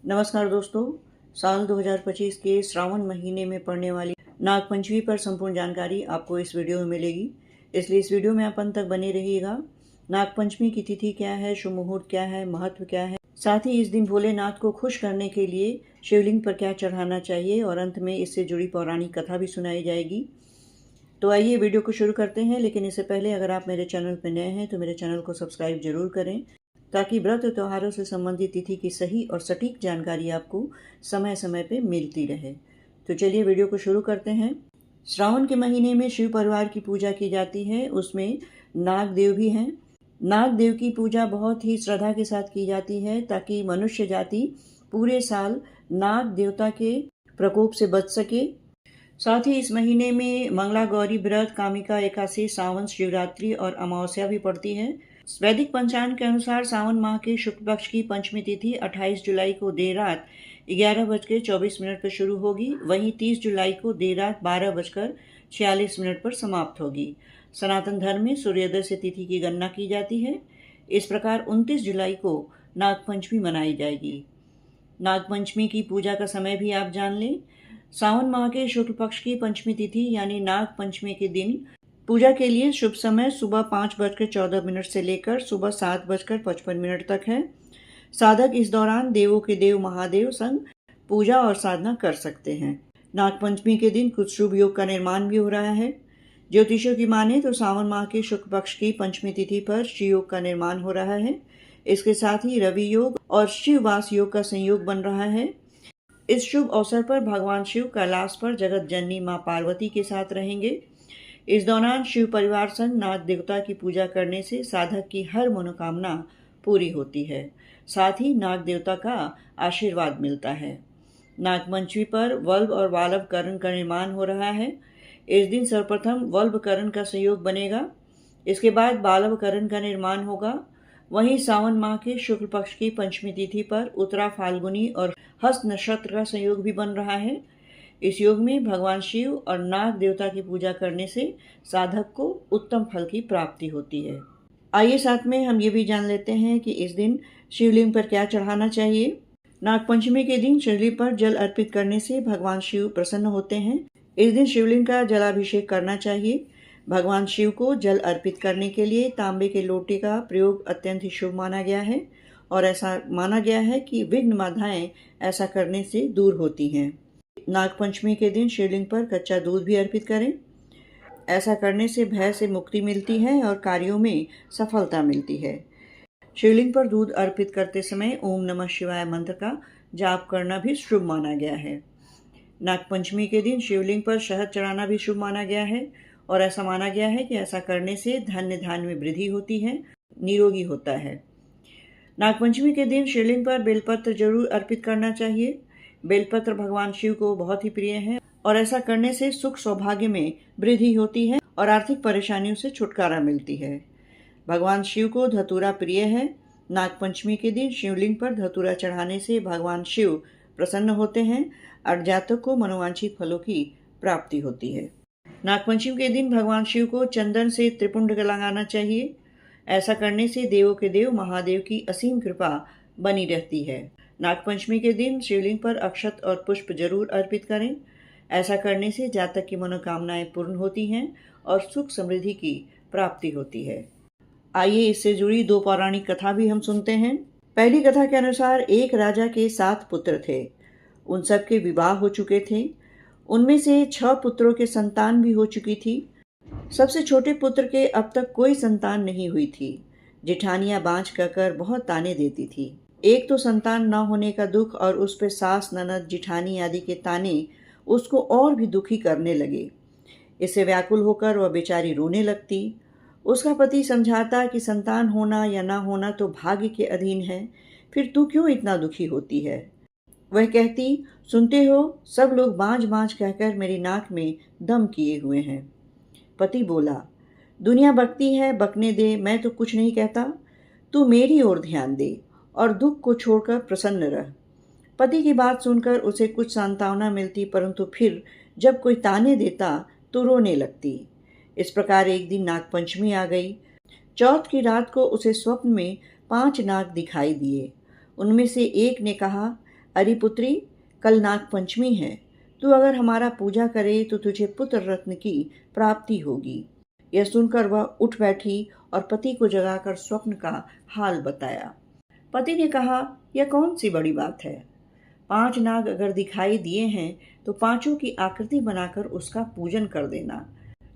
नमस्कार दोस्तों, साल 2025 के श्रावण महीने में पड़ने वाली नागपंचमी पर संपूर्ण जानकारी आपको इस वीडियो में मिलेगी, इसलिए इस वीडियो में आप अंत तक बने रहिएगा। नागपंचमी की तिथि क्या है, शुभ मुहूर्त क्या है, महत्व क्या है, साथ ही इस दिन भोलेनाथ को खुश करने के लिए शिवलिंग पर क्या चढ़ाना चाहिए और अंत में इससे जुड़ी पौराणिक कथा भी सुनाई जाएगी। तो आइए वीडियो को शुरू करते हैं, लेकिन इससे पहले अगर आप मेरे चैनल पर नए हैं तो मेरे चैनल को सब्सक्राइब जरूर करें ताकि व्रत त्योहारों से संबंधित तिथि की सही और सटीक जानकारी आपको समय समय पे मिलती रहे। तो चलिए वीडियो को शुरू करते हैं। श्रावण के महीने में शिव परिवार की पूजा की जाती है, उसमें नाग देव भी हैं। नाग देव की पूजा बहुत ही श्रद्धा के साथ की जाती है ताकि मनुष्य जाति पूरे साल नाग देवता के प्रकोप से बच सके। साथ ही इस महीने में मंगला गौरी व्रत, कामिका एकादशी, सावन शिवरात्रि और अमावस्या भी पड़ती है। वैदिक पंचांग के अनुसार सावन माह के शुक्ल पक्ष की पंचमी तिथि 28 जुलाई को देर रात 11:24 पर शुरू होगी, वहीं 30 जुलाई को देर रात 12:46 पर समाप्त होगी। सनातन धर्म में सूर्योदय से तिथि की गणना की जाती है। इस प्रकार 29 जुलाई को नागपंचमी मनाई जाएगी। नागपंचमी की पूजा का समय भी आप जान लें। सावन माह के शुक्ल पक्ष की पंचमी तिथि यानी नाग पंचमी के दिन पूजा के लिए शुभ समय सुबह 5:14 से लेकर सुबह 7:55 तक है। साधक इस दौरान देवों के देव महादेव संग पूजा और साधना कर सकते हैं। नागपंचमी के दिन कुछ शुभ योग का निर्माण भी हो रहा है। ज्योतिषियों की माने तो सावन माह के शुक्ल पक्ष की पंचमी तिथि पर शिव योग का निर्माण हो रहा है। इसके साथ ही रवि योग और शिववास योग का संयोग बन रहा है। इस शुभ अवसर पर भगवान शिव कैलाश पर जगत जननी मां पार्वती के साथ रहेंगे। इस दौरान शिव परिवार संग नाग देवता की पूजा करने से साधक की हर मनोकामना पूरी होती है। साथ ही नाग देवता का आशीर्वाद मिलता है। नागपंचमी पर वल्भ और वालभ करण का निर्माण हो रहा है। इस दिन सर्वप्रथम वल्भ करण का संयोग बनेगा, इसके बाद बालव करण का निर्माण होगा। वहीं सावन माह के शुक्ल पक्ष की पंचमी तिथि पर उत्तरा फाल्गुनी और हस्त नक्षत्र का संयोग भी बन रहा है। इस योग में भगवान शिव और नाग देवता की पूजा करने से साधक को उत्तम फल की प्राप्ति होती है। आइए साथ में हम ये भी जान लेते हैं कि इस दिन शिवलिंग पर क्या चढ़ाना चाहिए। नागपंचमी के दिन शिवलिंग पर जल अर्पित करने से भगवान शिव प्रसन्न होते हैं। इस दिन शिवलिंग का जलाभिषेक करना चाहिए। भगवान शिव को जल अर्पित करने के लिए तांबे के लोटे का प्रयोग अत्यंत ही शुभ माना गया है और ऐसा माना गया है कि विघ्न बाधाएं ऐसा करने से दूर होती हैं। नागपंचमी के दिन शिवलिंग पर कच्चा दूध भी अर्पित करें। ऐसा करने से भय से मुक्ति मिलती है और कार्यों में सफलता मिलती है। शिवलिंग पर दूध अर्पित करते समय ओम नमः शिवाय मंत्र का जाप करना भी शुभ माना गया है। नागपंचमी के दिन शिवलिंग पर शहद चढ़ाना भी शुभ माना गया है और ऐसा माना गया है कि ऐसा करने से धन्य धान्य में वृद्धि होती है, निरोगी होता है। नागपंचमी के दिन शिवलिंग पर बेलपत्र जरूर अर्पित करना चाहिए। बेलपत्र भगवान शिव को बहुत ही प्रिय है और ऐसा करने से सुख सौभाग्य में वृद्धि होती है और आर्थिक परेशानियों से छुटकारा मिलती है। भगवान शिव को धतूरा प्रिय है। नागपंचमी के दिन शिवलिंग पर धतूरा चढ़ाने से भगवान शिव प्रसन्न होते हैं और जातक को मनोवांछित फलों की प्राप्ति होती है। नागपंचमी के दिन भगवान शिव को चंदन से त्रिपुंड लगाना चाहिए। ऐसा करने से देवों के देव महादेव की असीम कृपा बनी रहती है। नागपंचमी के दिन शिवलिंग पर अक्षत और पुष्प जरूर अर्पित करें। ऐसा करने से जातक की मनोकामनाएं पूर्ण होती हैं और सुख समृद्धि की प्राप्ति होती है। आइए इससे जुड़ी दो पौराणिक कथा भी हम सुनते हैं। पहली कथा के अनुसार एक राजा के 7 पुत्र थे। उन सब के विवाह हो चुके थे। उनमें से 6 पुत्रों के संतान भी हो चुकी थी। सबसे छोटे पुत्र के अब तक कोई संतान नहीं हुई थी। जेठानियां बांझ कहकर बहुत ताने देती थी। एक तो संतान न होने का दुख और उस पर सास, ननद, जिठानी आदि के ताने उसको और भी दुखी करने लगे। इससे व्याकुल होकर वह बेचारी रोने लगती। उसका पति समझाता कि संतान होना या ना होना तो भाग्य के अधीन है, फिर तू क्यों इतना दुखी होती है। वह कहती, सुनते हो, सब लोग बांझ बांझ कहकर मेरी नाक में दम किए हुए हैं। पति बोला, दुनिया बकती है, बकने दे, मैं तो कुछ नहीं कहता, तू मेरी ओर ध्यान दे और दुख को छोड़कर प्रसन्न रह। पति की बात सुनकर उसे कुछ सांत्वना मिलती, परंतु फिर जब कोई ताने देता तो रोने लगती। इस प्रकार एक दिन नागपंचमी आ गई। चौथ की रात को उसे स्वप्न में 5 नाग दिखाई दिए। उनमें से एक ने कहा, अरे पुत्री, कल नाग पंचमी है। तू अगर हमारा पूजा करे तो तुझे पुत्र रत्न की प्राप्ति होगी। यह सुनकर वह उठ बैठी और पति को जगाकर स्वप्न का हाल बताया। पति ने कहा, यह कौन सी बड़ी बात है? 5 नाग अगर दिखाई दिए हैं तो पांचों की आकृति बनाकर उसका पूजन कर देना।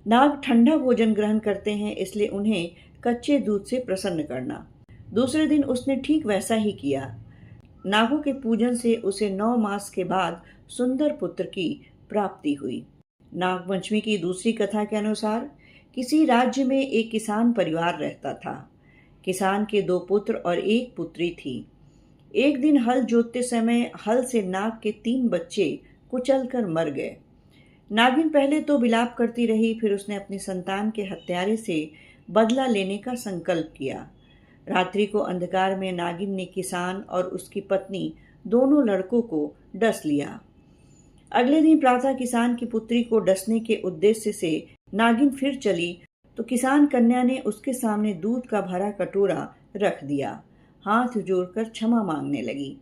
नाग ठंडा भोजन ग्रहण करते हैं, इसलिए उन्हें कच्चे दूध से प्रसन्न करना। दूसरे दिन उसने ठीक वैसा ही किया। नागों के पूजन से उसे 9 मास के बाद सुंदर पुत्र की प्राप्ति हुई। नागपंचमी की दूसरी कथा के अनुसार किसी राज्य में एक किसान परिवार रहता था। किसान के 2 पुत्र और 1 पुत्री थी। एक दिन हल जोतते समय हल से नाग के 3 बच्चे कुचलकर मर गए। नागिन पहले तो विलाप करती रही, फिर उसने अपनी संतान के हत्यारे से बदला लेने का संकल्प किया। रात्रि को अंधकार में नागिन ने किसान और उसकी पत्नी दोनों लड़कों को डस लिया। अगले दिन प्रातः किसान की पुत्री को डसने के उद्देश्य से नागिन फिर चली तो किसान कन्या ने उसके सामने दूध का भरा कटोरा रख दिया। हाथ जोड़कर क्षमा मांगने लगी।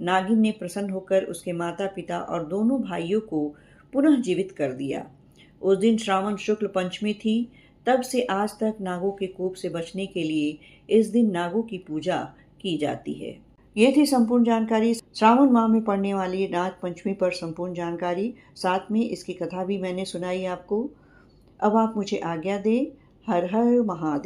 नागिन ने प्रसन्न होकर उसके माता पिता और दोनों भाइयों को पुनः जीवित कर दिया। उस दिन श्रावण शुक्ल पंचमी थी। तब से आज तक नागों के कोप से बचने के लिए इस दिन नागों की पूजा की जाती है। ये थी संपूर्ण जानकारी, श्रावण माह में पड़ने वाली नाग पंचमी पर संपूर्ण जानकारी। साथ में इसकी कथा भी मैंने सुनाई आपको। अब आप मुझे आज्ञा दें। हर हर महादेव।